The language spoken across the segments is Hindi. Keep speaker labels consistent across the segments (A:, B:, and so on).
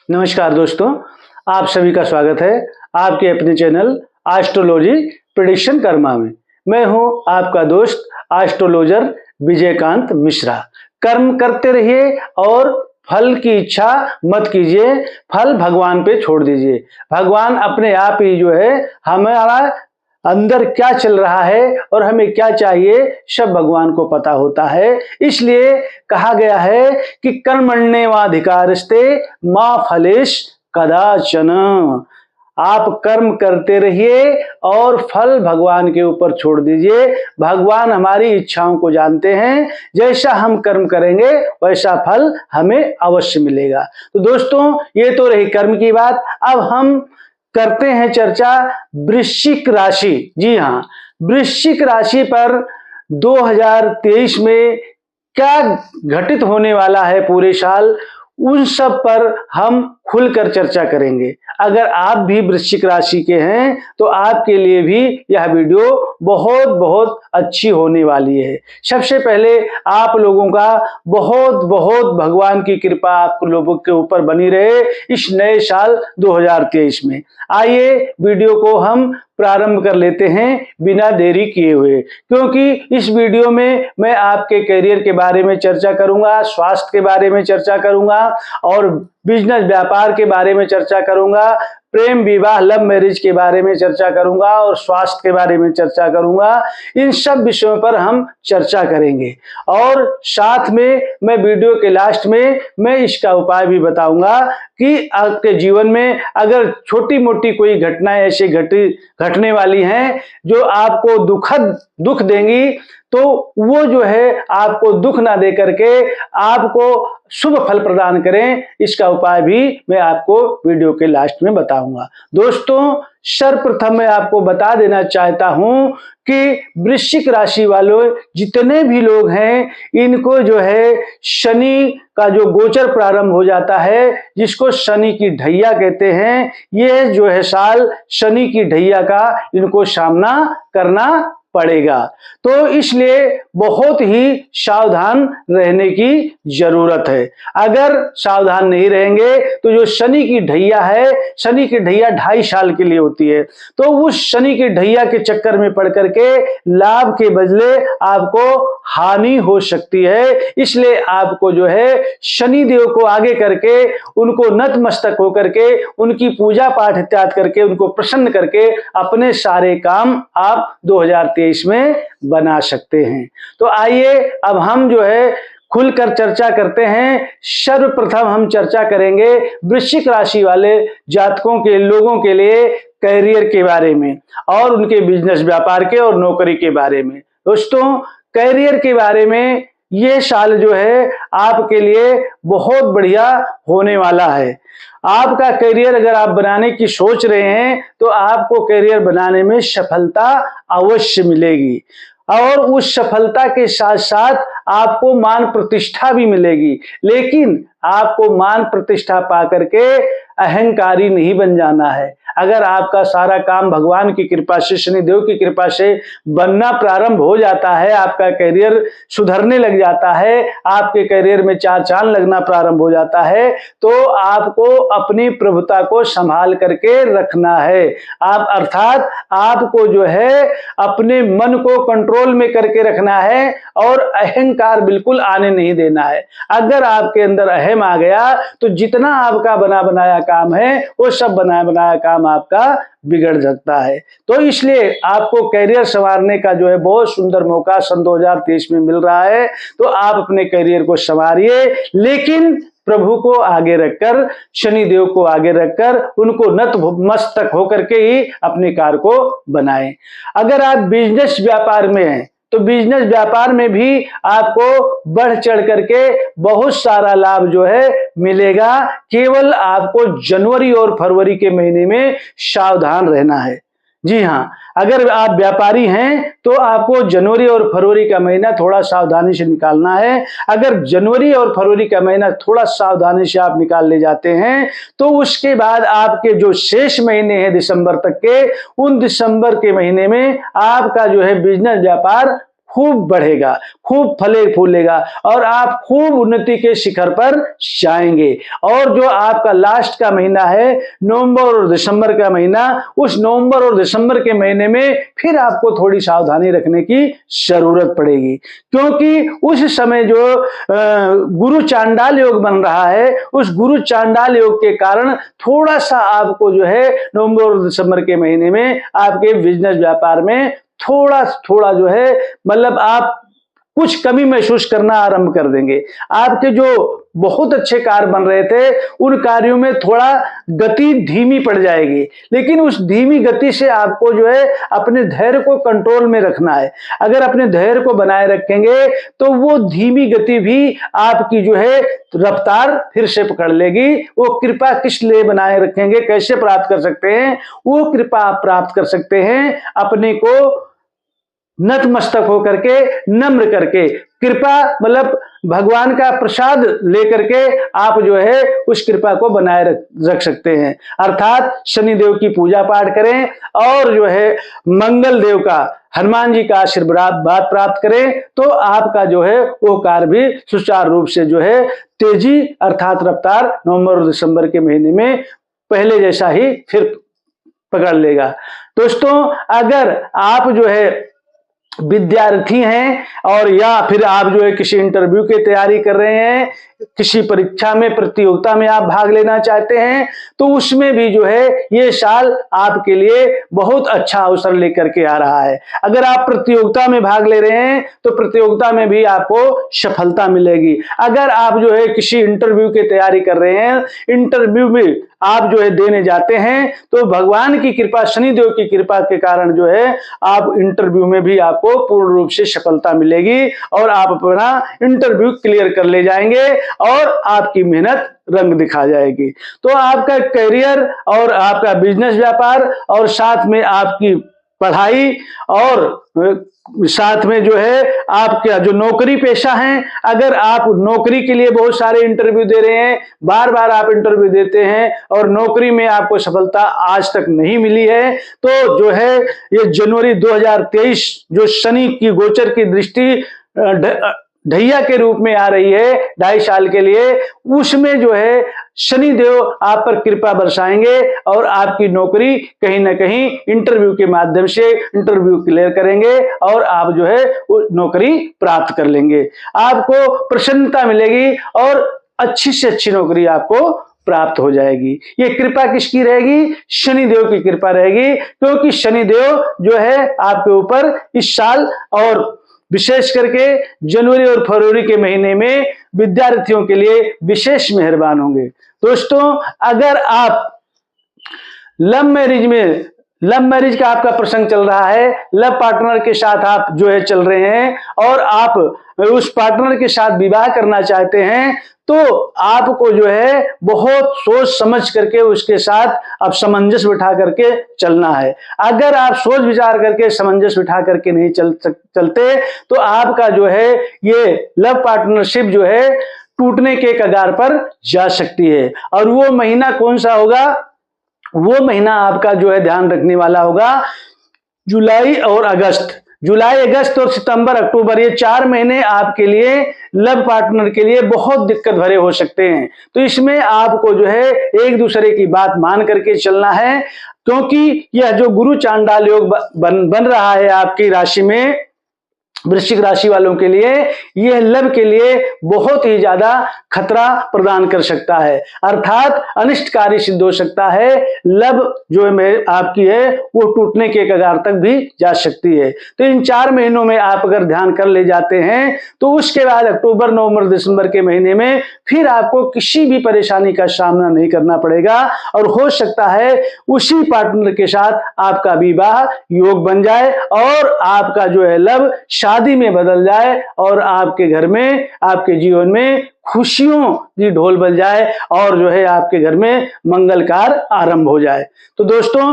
A: नमस्कार दोस्तों, आप सभी का स्वागत है आपके अपने चैनल एस्ट्रोलॉजी प्रेडिक्शन कर्मा में। मैं हूं आपका दोस्त एस्ट्रोलॉजर विजयकांत मिश्रा। कर्म करते रहिए और फल की इच्छा मत कीजिए, फल भगवान पे छोड़ दीजिए। भगवान अपने आप ही जो है हमारा अंदर क्या चल रहा है और हमें क्या चाहिए सब भगवान को पता होता है। इसलिए कहा गया है कि कर्मण्येवाधिकारस्ते मा फलेश कदाचन। आप कर्म करते रहिए और फल भगवान के ऊपर छोड़ दीजिए। भगवान हमारी इच्छाओं को जानते हैं, जैसा हम कर्म करेंगे वैसा फल हमें अवश्य मिलेगा। तो दोस्तों, ये तो रही कर्म की बात। अब हम करते हैं चर्चा वृश्चिक राशि। जी हाँ, वृश्चिक राशि पर 2023 में क्या घटित होने वाला है पूरे साल, उन सब पर हम खुलकर चर्चा करेंगे। अगर आप भी वृश्चिक राशि के हैं तो आपके लिए भी यह वीडियो बहुत बहुत अच्छी होने वाली है। सबसे पहले आप लोगों का बहुत बहुत भगवान की कृपा आप लोगों के ऊपर बनी रहे इस नए साल 2023 में। आइए वीडियो को हम प्रारंभ कर लेते हैं बिना देरी किए हुए, क्योंकि इस वीडियो में मैं आपके करियर के बारे में चर्चा करूंगा, स्वास्थ्य के बारे में चर्चा करूंगा और बिजनेस व्यापार के बारे में चर्चा करूंगा, प्रेम विवाह लव मैरिज के बारे में चर्चा करूंगा और स्वास्थ्य के बारे में चर्चा करूंगा। इन सब विषयों पर हम चर्चा करेंगे और साथ में मैं वीडियो के लास्ट में मैं इसका उपाय भी बताऊंगा कि आपके जीवन में अगर छोटी मोटी कोई घटनाएं ऐसी घटने वाली हैं जो आपको दुख देंगी, तो वो जो है आपको दुख ना दे करके आपको शुभ फल प्रदान करें। इसका उपाय भी मैं आपको वीडियो के लास्ट में बताऊंगा। दोस्तों, सर्वप्रथम मैं आपको बता देना चाहता हूं कि वृश्चिक राशि वालों जितने भी लोग हैं, इनको जो है शनि का जो गोचर प्रारंभ हो जाता है, जिसको शनि की ढैया कहते हैं, ये जो है साल शनि की ढैया का इनको सामना करना पड़ेगा। तो इसलिए बहुत ही सावधान रहने की जरूरत है। अगर सावधान नहीं रहेंगे तो जो शनि की ढैया है, शनि की ढैया 2.5 साल के लिए होती है, तो उस शनि की ढैया के चक्कर में पड़ करके लाभ के बदले आपको हानि हो सकती है। इसलिए आपको जो है शनि देव को आगे करके उनको नतमस्तक होकर के उनकी पूजा पाठ इत्यादि करके उनको प्रसन्न करके अपने सारे काम आप 2023 में बना सकते हैं। तो आइए अब हम जो है खुलकर चर्चा करते हैं। सर्वप्रथम हम चर्चा करेंगे वृश्चिक राशि वाले जातकों के लोगों के लिए कैरियर के बारे में और उनके बिजनेस व्यापार के और नौकरी के बारे में। दोस्तों, कैरियर के बारे में ये साल जो है आपके लिए बहुत बढ़िया होने वाला है। आपका करियर अगर आप बनाने की सोच रहे हैं तो आपको करियर बनाने में सफलता अवश्य मिलेगी और उस सफलता के साथ साथ आपको मान प्रतिष्ठा भी मिलेगी। लेकिन आपको मान प्रतिष्ठा पा करके अहंकारी नहीं बन जाना है। अगर आपका सारा काम भगवान की कृपा से, शनिदेव की कृपा से बनना प्रारंभ हो जाता है, आपका करियर सुधरने लग जाता है, आपके करियर में चार चांद लगना प्रारंभ हो जाता है, तो आपको अपनी प्रभुता को संभाल करके रखना है। आप अर्थात आपको जो है अपने मन को कंट्रोल में करके रखना है और अहंकार बिल्कुल आने नहीं देना है। अगर आपके अंदर अहम आ गया तो जितना आपका बना बनाया काम है वो सब बना बनाया काम आपका बिगड़ सकता है। तो इसलिए आपको करियर संवारने का जो है बहुत सुंदर मौका सन 2023 में मिल रहा है। तो आप अपने करियर को संवारिए, लेकिन प्रभु को आगे रखकर, शनिदेव को आगे रखकर उनको नतमस्तक होकर के ही अपने कार्य को बनाएं। अगर आप बिजनेस व्यापार में हैं तो बिजनेस व्यापार में भी आपको बढ़ चढ़ करके बहुत सारा लाभ जो है मिलेगा। केवल आपको जनवरी और फरवरी के महीने में सावधान रहना है। जी हाँ, अगर आप व्यापारी हैं तो आपको जनवरी और फरवरी का महीना थोड़ा सावधानी से निकालना है। अगर जनवरी और फरवरी का महीना थोड़ा सावधानी से आप निकाल ले जाते हैं तो उसके बाद आपके जो शेष महीने हैं दिसंबर तक के, उन दिसंबर के महीने में आपका जो है बिजनेस व्यापार खूब बढ़ेगा, खूब फले फूलेगा और आप खूब उन्नति के शिखर पर जाएंगे। और जो आपका लास्ट का महीना है नवंबर और दिसंबर का महीना, उस नवंबर और दिसंबर के महीने में फिर आपको थोड़ी सावधानी रखने की जरूरत पड़ेगी, क्योंकि उस समय जो गुरु चांडाल योग बन रहा है, उस गुरु चांडाल योग के कारण थोड़ा सा आपको जो है नवंबर और दिसंबर के महीने में आपके बिजनेस व्यापार में थोड़ा थोड़ा जो है मतलब आप कुछ कमी महसूस करना आरंभ कर देंगे। आपके जो बहुत अच्छे कार्य बन रहे थे उन कार्यों में थोड़ा गति धीमी पड़ जाएगी, लेकिन उस धीमी गति से आपको जो है अपने धैर्य को कंट्रोल में रखना है। अगर अपने धैर्य को बनाए रखेंगे तो वो धीमी गति भी आपकी जो है रफ्तार फिर से पकड़ लेगी। वो कृपा किस लिए बनाए रखेंगे, कैसे प्राप्त कर सकते हैं? वो कृपा आप प्राप्त कर सकते हैं अपने को नतमस्तक होकर के, नम्र करके। कृपा मतलब भगवान का प्रसाद लेकर के आप जो है उस कृपा को बनाए रख सकते हैं। अर्थात शनिदेव की पूजा पाठ करें और जो है मंगल देव का, हनुमान जी का आशीर्वाद प्राप्त करें, तो आपका जो है वो कार्य भी सुचारू रूप से जो है तेजी अर्थात रफ्तार नवंबर और दिसंबर के महीने में पहले जैसा ही फिर पकड़ लेगा। दोस्तों, अगर आप जो है विद्यार्थी हैं और या फिर आप जो है किसी इंटरव्यू की तैयारी कर रहे हैं, किसी परीक्षा में प्रतियोगिता में आप भाग लेना चाहते हैं, तो उसमें भी जो है ये साल आपके लिए बहुत अच्छा अवसर लेकर के आ रहा है। अगर आप प्रतियोगिता में भाग ले रहे हैं तो प्रतियोगिता में भी आपको सफलता मिलेगी। अगर आप जो है किसी इंटरव्यू की तैयारी कर रहे हैं, इंटरव्यू में आप जो है देने जाते हैं, तो भगवान की कृपा, शनिदेव की कृपा के कारण जो है आप इंटरव्यू में भी आपको पूर्ण रूप से सफलता मिलेगी और आप अपना इंटरव्यू क्लियर कर ले जाएंगे और आपकी मेहनत रंग दिखा जाएगी। तो आपका करियर और आपका बिजनेस व्यापार और साथ में आपकी पढ़ाई और साथ में जो है आपका जो नौकरी पेशा है, अगर आप नौकरी के लिए बहुत सारे इंटरव्यू दे रहे हैं, बार बार आप इंटरव्यू देते हैं और नौकरी में आपको सफलता आज तक नहीं मिली है, तो जो है ये जनवरी 2023 जो शनि की गोचर की दृष्टि ढैया के रूप में आ रही है 2.5 साल के लिए, उसमें जो है शनिदेव आप पर कृपा बरसाएंगे और आपकी नौकरी कहीं ना कहीं इंटरव्यू के माध्यम से इंटरव्यू क्लियर करेंगे और आप जो है वो नौकरी प्राप्त कर लेंगे। आपको प्रसन्नता मिलेगी और अच्छी से अच्छी नौकरी आपको प्राप्त हो जाएगी। ये कृपा किसकी रहेगी? शनिदेव की कृपा रहेगी, क्योंकि शनिदेव जो है आपके ऊपर इस साल और विशेष करके जनवरी और फरवरी के महीने में विद्यार्थियों के लिए विशेष मेहरबान होंगे। दोस्तों, अगर आप लव मैरिज का आपका प्रसंग चल रहा है, लव पार्टनर के साथ आप जो है चल रहे हैं और आप उस पार्टनर के साथ विवाह करना चाहते हैं, तो आपको जो है बहुत सोच समझ करके उसके साथ आप सामंजस्य बिठा करके चलना है। अगर आप सोच विचार करके सामंजस्य बिठा करके नहीं चलते तो आपका जो है ये लव पार्टनरशिप जो है टूटने के कगार पर जा सकती है। और वो महीना कौन सा होगा? वो महीना आपका जो है ध्यान रखने वाला होगा जुलाई और अगस्त। जुलाई, अगस्त और सितंबर, अक्टूबर, ये 4 महीने आपके लिए लव पार्टनर के लिए बहुत दिक्कत भरे हो सकते हैं। तो इसमें आपको जो है एक दूसरे की बात मान करके चलना है, क्योंकि यह जो गुरु चांडाल योग बन रहा है आपकी राशि में, वृश्चिक राशि वालों के लिए, यह लव के लिए बहुत ही ज्यादा खतरा प्रदान कर सकता है, अर्थात अनिष्टकारी सिद्ध हो सकता है। लव जो है आपकी है वो टूटने के कगार तक भी जा सकती है। तो इन 4 महीनों में आप अगर ध्यान कर ले जाते हैं तो उसके बाद अक्टूबर, नवंबर, दिसंबर के महीने में फिर आपको किसी भी परेशानी का सामना नहीं करना पड़ेगा और हो सकता है उसी पार्टनर के साथ आपका विवाह योग बन जाए और आपका जो है लव शादी में बदल जाए और आपके घर में, आपके जीवन में खुशियों की ढोल बज जाए और जो है आपके घर में मंगल कार्य आरंभ हो जाए। तो दोस्तों,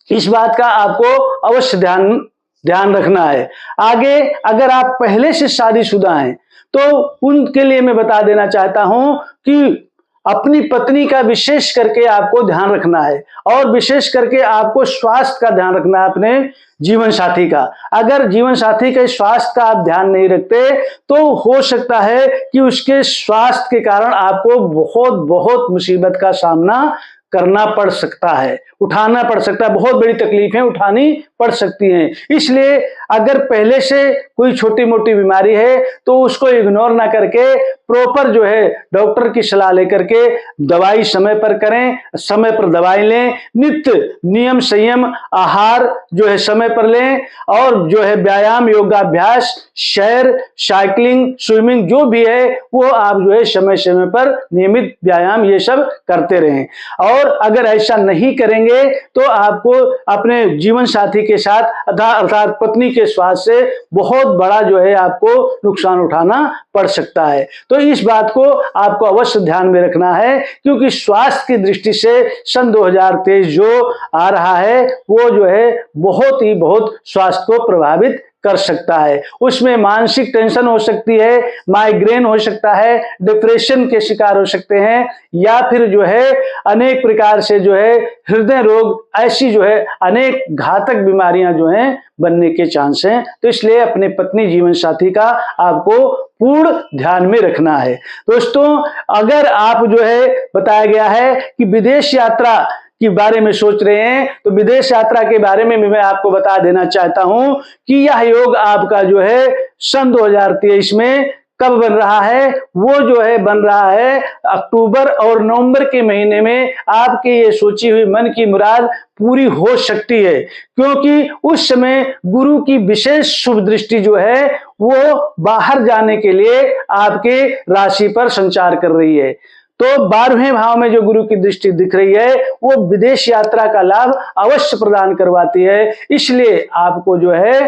A: इस बात का आपको अवश्य ध्यान रखना है। आगे अगर आप पहले से शादीशुदा हैं तो उनके लिए मैं बता देना चाहता हूं कि अपनी पत्नी का विशेष करके आपको ध्यान रखना है और विशेष करके आपको स्वास्थ्य का ध्यान रखना है अपने जीवन साथी का। अगर जीवन साथी के स्वास्थ्य का आप ध्यान नहीं रखते तो हो सकता है कि उसके स्वास्थ्य के कारण आपको बहुत बहुत मुसीबत का सामना करना पड़ सकता है, उठाना पड़ सकता है, बहुत बड़ी तकलीफें उठानी पड़ सकती हैं। इसलिए अगर पहले से कोई छोटी मोटी बीमारी है तो उसको इग्नोर ना करके प्रॉपर जो है डॉक्टर की सलाह लेकर के दवाई समय पर करें, समय पर दवाई लें, नित्य नियम संयम आहार जो है समय पर लें और जो है व्यायाम योगाभ्यास सैर साइकिलिंग स्विमिंग जो भी है वो आप जो है समय समय पर नियमित व्यायाम ये सब करते रहें। और अगर ऐसा नहीं करेंगे तो आपको अपने जीवन साथी के साथ अर्थात पत्नी के स्वास्थ्य से बहुत बड़ा जो है आपको नुकसान उठाना पड़ सकता है। तो इस बात को आपको अवश्य ध्यान में रखना है क्योंकि स्वास्थ्य की दृष्टि से सन 2023 जो आ रहा है वो जो है बहुत स्वास्थ्य को प्रभावित कर सकता है। उसमें मानसिक टेंशन हो सकती है, माइग्रेन हो सकता है, डिप्रेशन के शिकार हो सकते हैं या फिर जो है अनेक प्रकार से जो है हृदय रोग, ऐसी जो है अनेक घातक बीमारियां जो हैं बनने के चांस हैं। तो इसलिए अपने पत्नी जीवन साथी का आपको पूर्ण ध्यान में रखना है। दोस्तों अगर आप जो है बताया गया है कि विदेश यात्रा के बारे में सोच रहे हैं तो विदेश यात्रा के बारे में मैं आपको बता देना चाहता हूं कि यह योग आपका जो है सन 2023 में कब बन रहा है, वो जो है बन रहा है अक्टूबर और नवंबर के महीने में। आपके ये सोची हुई मन की मुराद पूरी हो सकती है क्योंकि उस समय गुरु की विशेष शुभ दृष्टि जो है वो बाहर जाने के लिए आपके राशि पर संचार कर रही है। तो 12वें भाव में जो गुरु की दृष्टि दिख रही है वो विदेश यात्रा का लाभ अवश्य प्रदान करवाती है। इसलिए आपको जो है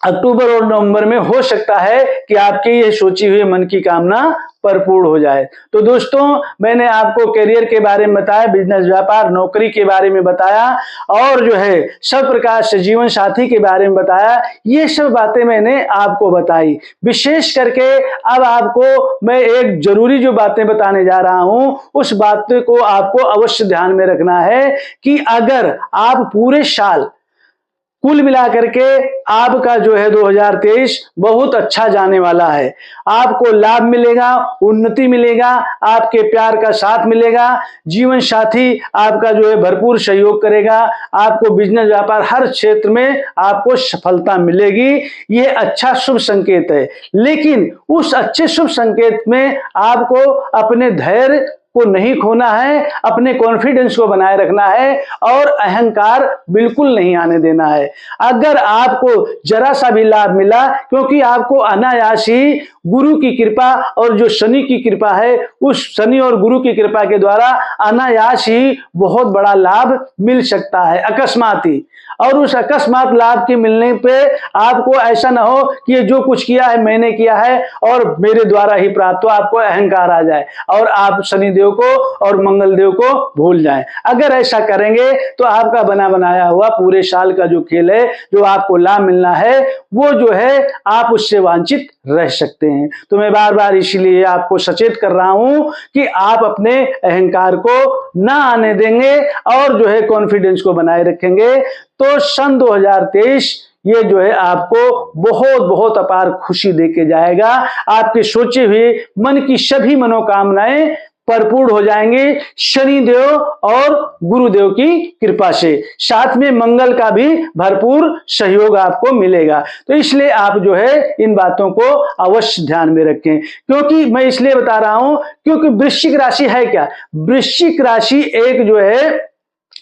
A: अक्टूबर और नवंबर में हो सकता है कि आपकी ये सोची हुई मन की कामना परिपूर्ण हो जाए। तो दोस्तों मैंने आपको करियर के बारे में बताया, बिजनेस व्यापार नौकरी के बारे में बताया और जो है सब प्रकार से जीवन साथी के बारे में बताया। ये सब बातें मैंने आपको बताई। विशेष करके अब आपको मैं एक जरूरी जो बातें बताने जा रहा हूं उस बात को आपको अवश्य ध्यान में रखना है कि अगर आप पूरे साल कुल मिलाकर के आपका जो है 2023 बहुत अच्छा जाने वाला है। आपको लाभ मिलेगा, उन्नति मिलेगा, आपके प्यार का साथ मिलेगा, जीवन साथी आपका जो है भरपूर सहयोग करेगा, आपको बिजनेस व्यापार हर क्षेत्र में आपको सफलता मिलेगी। ये अच्छा शुभ संकेत है। लेकिन उस अच्छे शुभ संकेत में आपको अपने धैर्य को नहीं खोना है, अपने कॉन्फिडेंस को बनाए रखना है और अहंकार बिल्कुल नहीं आने देना है। अगर आपको जरा सा भी लाभ मिला क्योंकि आपको अनायास ही गुरु की कृपा और जो शनि की कृपा है उस शनि और गुरु की कृपा के द्वारा अनायास ही बहुत बड़ा लाभ मिल सकता है अकस्मात ही। और उस अकस्मात लाभ के मिलने पे आपको ऐसा ना हो कि ये जो कुछ किया है मैंने किया है और मेरे द्वारा ही प्राप्त हो, आपको अहंकार आ जाए और आप शनिदेव को और मंगल देव को भूल जाएं। अगर ऐसा करेंगे तो आपका बना बनाया हुआ पूरे साल का जो खेल है, जो आपको लाभ मिलना है, वो जो है आप उससे वांछित रह सकते हैं। तो मैं बार बार इसीलिए आपको सचेत कर रहा हूं कि आप अपने अहंकार को ना आने देंगे और जो है कॉन्फिडेंस को बनाए रखेंगे तो सन 2023 ये जो है आपको बहुत बहुत अपार खुशी देके जाएगा। आपके सोचे हुए मन की सभी मनोकामनाएं परिपूर्ण हो जाएंगे शनिदेव और गुरुदेव की कृपा से। साथ में मंगल का भी भरपूर सहयोग आपको मिलेगा। तो इसलिए आप जो है इन बातों को अवश्य ध्यान में रखें। क्योंकि मैं इसलिए बता रहा हूं क्योंकि वृश्चिक राशि है क्या, वृश्चिक राशि एक जो है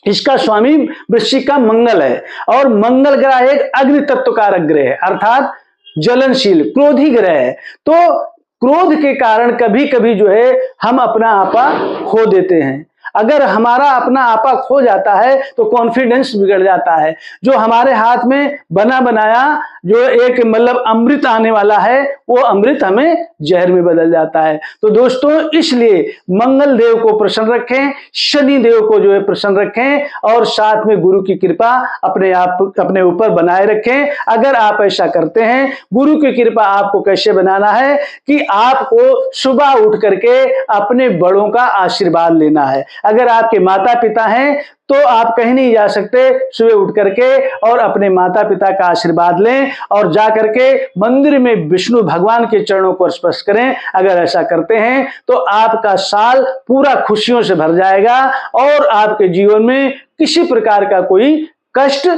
A: इसका स्वामी वृश्चिक का मंगल है और मंगल ग्रह एक अग्नि तत्व कारक ग्रह है अर्थात ज्वलनशील क्रोधी ग्रह है। तो क्रोध के कारण कभी कभी जो है हम अपना आपा खो देते हैं। अगर हमारा अपना आपा खो जाता है तो कॉन्फिडेंस बिगड़ जाता है। जो हमारे हाथ में बना बनाया जो एक मतलब अमृत आने वाला है, वो अमृत हमें जहर में बदल जाता है। तो दोस्तों, इसलिए मंगल देव को प्रसन्न रखें, शनि देव को जो है प्रसन्न रखें और साथ में गुरु की कृपा अपने ऊपर बनाए रखें। अगर आप ऐसा करते हैं, गुरु की कृपा आपको कैसे बनाना है कि आपको सुबह उठ करके अपने बड़ों का आशीर्वाद लेना है। अगर आपके माता पिता हैं तो आप कहीं नहीं जा सकते, सुबह उठ करके और अपने माता पिता का आशीर्वाद लें और जा करके मंदिर में विष्णु भगवान के चरणों को स्पर्श करें। अगर ऐसा करते हैं तो आपका साल पूरा खुशियों से भर जाएगा और आपके जीवन में किसी प्रकार का कोई कष्ट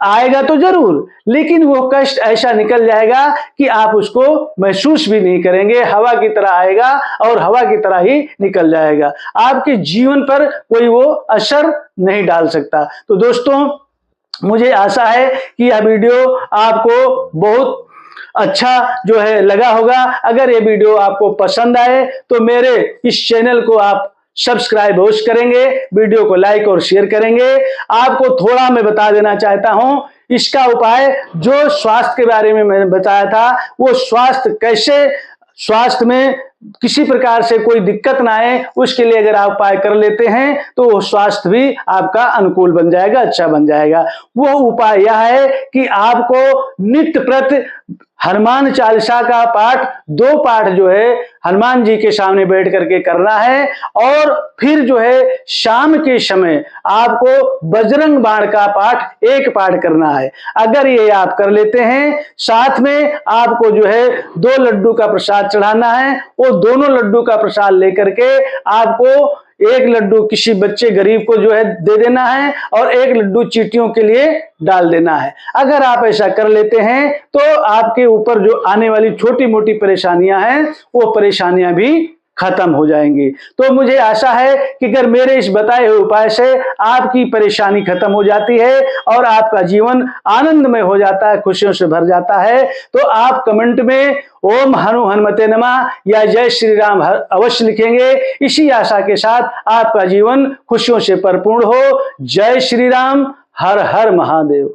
A: आएगा तो जरूर, लेकिन वो कष्ट ऐसा निकल जाएगा कि आप उसको महसूस भी नहीं करेंगे। हवा की तरह आएगा और हवा की तरह ही निकल जाएगा। आपके जीवन पर कोई वो असर नहीं डाल सकता। तो दोस्तों, मुझे आशा है कि यह वीडियो आपको बहुत अच्छा जो है लगा होगा। अगर ये वीडियो आपको पसंद आए तो मेरे इस चैनल को आप सब्सक्राइब अवश्य करेंगे, वीडियो को लाइक और शेयर करेंगे। आपको थोड़ा मैं बता देना चाहता हूं, इसका उपाय जो स्वास्थ्य के बारे में मैंने बताया था, वो स्वास्थ्य में किसी प्रकार से कोई दिक्कत ना आए, उसके लिए अगर आप उपाय कर लेते हैं तो स्वास्थ्य भी आपका अनुकूल बन जाएगा, अच्छा बन जाएगा। वो उपाय यह है कि आपको नित्य प्रति हनुमान चालीसा का पाठ 2 पाठ जो है हनुमान जी के सामने बैठ करके करना है और फिर जो है शाम के समय आपको बजरंग बाण का पाठ 1 पाठ करना है। अगर ये आप कर लेते हैं, साथ में आपको जो है 2 लड्डू का प्रसाद चढ़ाना है। वो दोनों लड्डू का प्रसाद लेकर के आपको 1 लड्डू किसी बच्चे गरीब को जो है दे देना है और 1 लड्डू चींटियों के लिए डाल देना है। अगर आप ऐसा कर लेते हैं तो आपके ऊपर जो आने वाली छोटी मोटी परेशानियां हैं, वो परेशानियां भी खत्म हो जाएंगी। तो मुझे आशा है कि अगर मेरे इस बताए हुए उपाय से आपकी परेशानी खत्म हो जाती है और आपका जीवन आनंदमय हो जाता है, खुशियों से भर जाता है, तो आप कमेंट में ओम हनुमते नमः या जय श्री राम अवश्य लिखेंगे। इसी आशा के साथ आपका जीवन खुशियों से परिपूर्ण हो। जय श्री राम। हर हर महादेव।